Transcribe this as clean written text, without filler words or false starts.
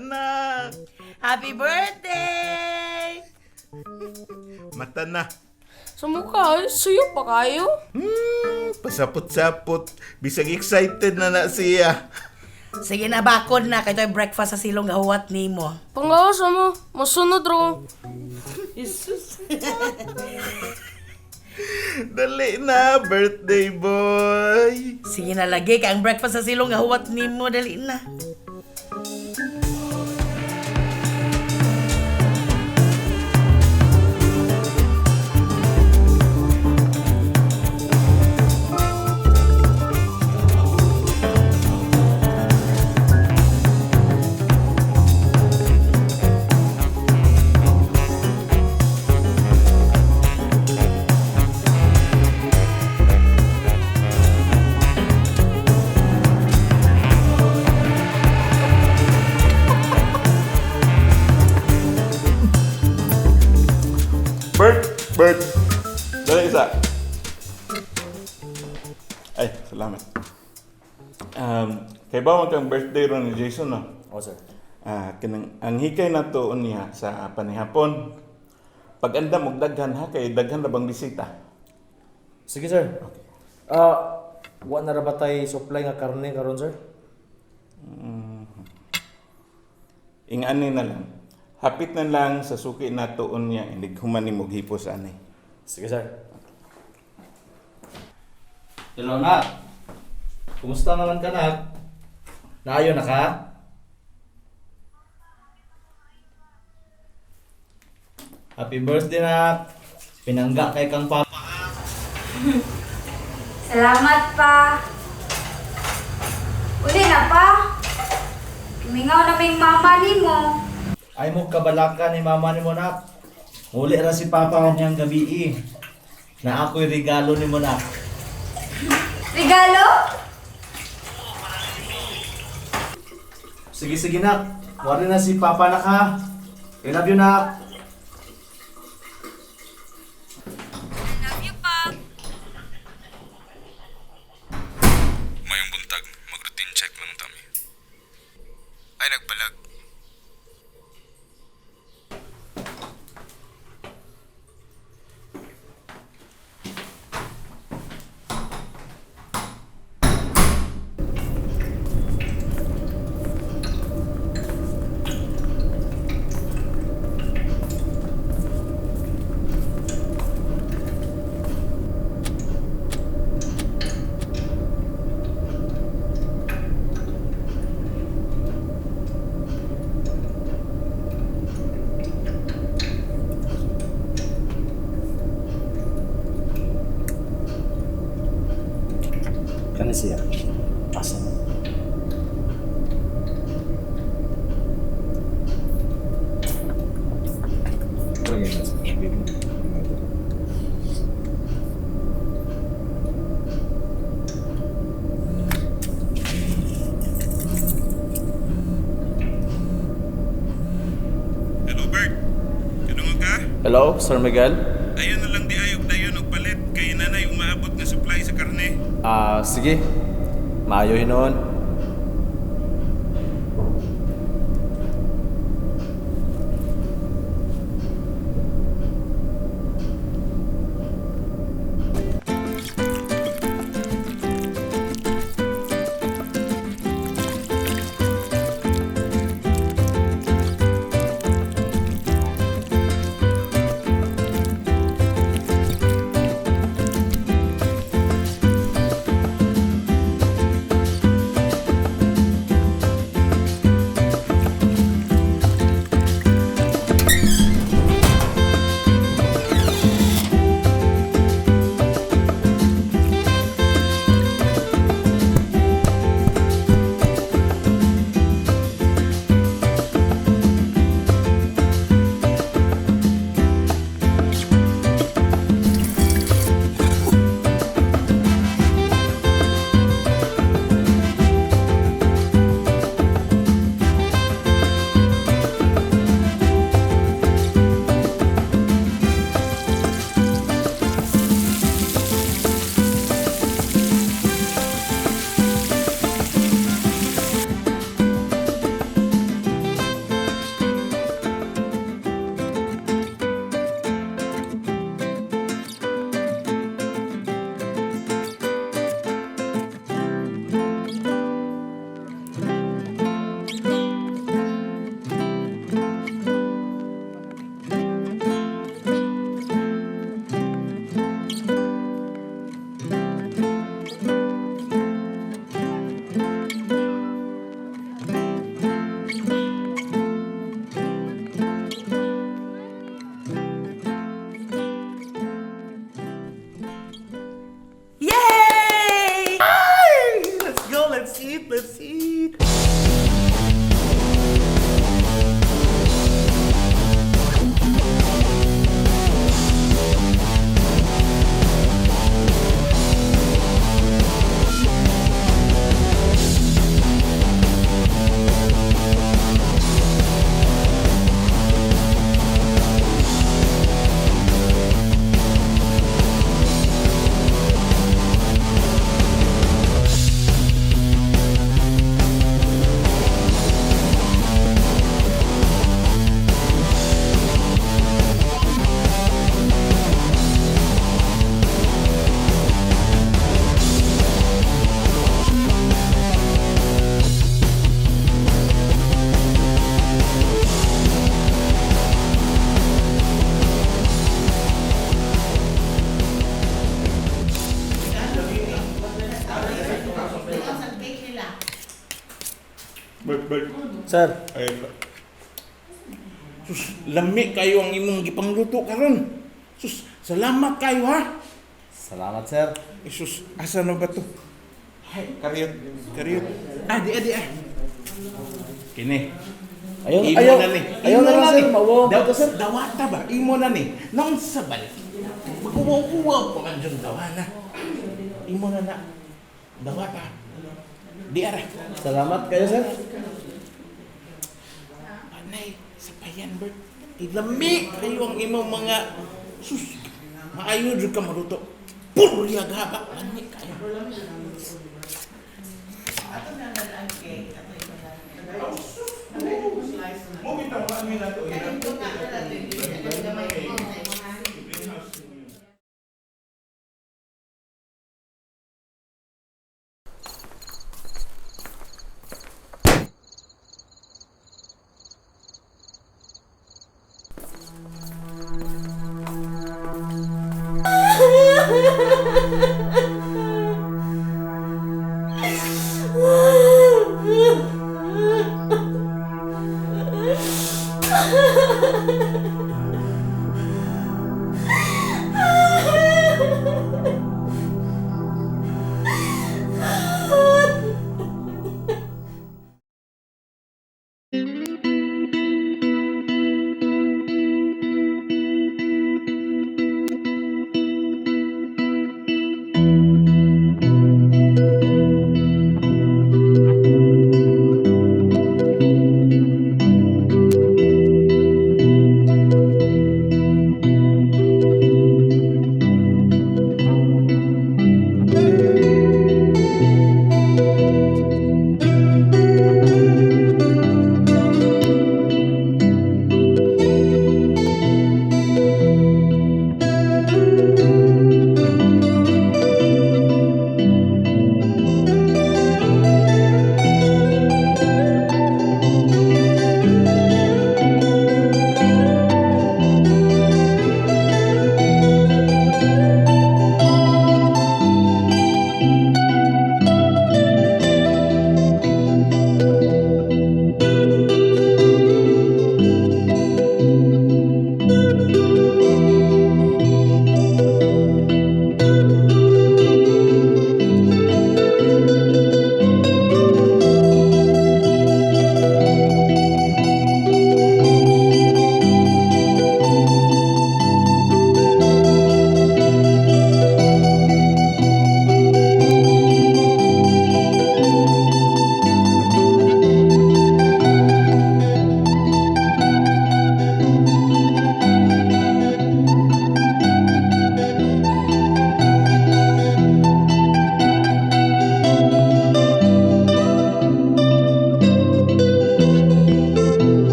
Anak! Happy birthday! Mata na. Sa mukha, suyo pa kayo. Pasapot-sapot. Bisag excited na siya. Sige na, bakod na. Kaya ito'y breakfast sa silong gahuwat ni mo. Pangawasa mo, masunod ro. Jesus. Dali na, birthday boy. Sige na, lagi ka ang breakfast sa silong gahuwat ni mo. Dali na. Bert. Dali isa. Ay, salamat. Kay ba kang birthday ron ni Jason, no? Oo, sir. Ang hikay na to niya sa panihapon. Pag andam og daghan ha, kay daghan na bang bisita? Sige, sir. Wa na ra ba tay supply nga karne karon, sir? Ingani na lang. Hapit na lang sa suki na tuon niya, hindi human ni hipos ani. Sige, sir. Hello, nak. Kumusta naman ka, nak? Naayo na ka? Happy birthday, nak. Pinangga kay kang papa. Salamat pa. Uli na pa. Kumingaw naming mama ni mo. Ay mo kabalaka ni mama ni mo, nak. Muli ra si papa niyang gabi na ako'y regalo ni mo, nak. Regalo? Sige, nak. Wari na si papa, nak, ha. I love you, nak. Love you pa. Mayong buntag, mag-routine check lang tami. Ay, nagbalag. Kani siya. Asa na? Hello, Bert. Kanungo ka? Hello, Sir Miguel? Ayun na lang di ayog dayon og palit kay nanay umaabot na supply sa karne. Sige. Maayo hinon. Bert. Sir, Ay, sus, lami kayo ang imong gipangluto karon. Sus, salamat kayo ha. salamat sir. Sus, asa na ba to? Ay, karyot, karyot. Di. Kini. Ayaw, Imo ayaw, na ni. ayaw Imo na lang sir, ni. mawawag pa to sir. Dawata ba? Imo na ni. Nang sabal. Magkuwaw-kuwaw pa man dyan dawana. Imo na na. Dawata. Di ara. Salamat kayo sir. Panay, sa payan, Bert. Ilami kayo ang imong mga sus. Maayo dyan ka maluto. Puro liyag haba. Panay kayo.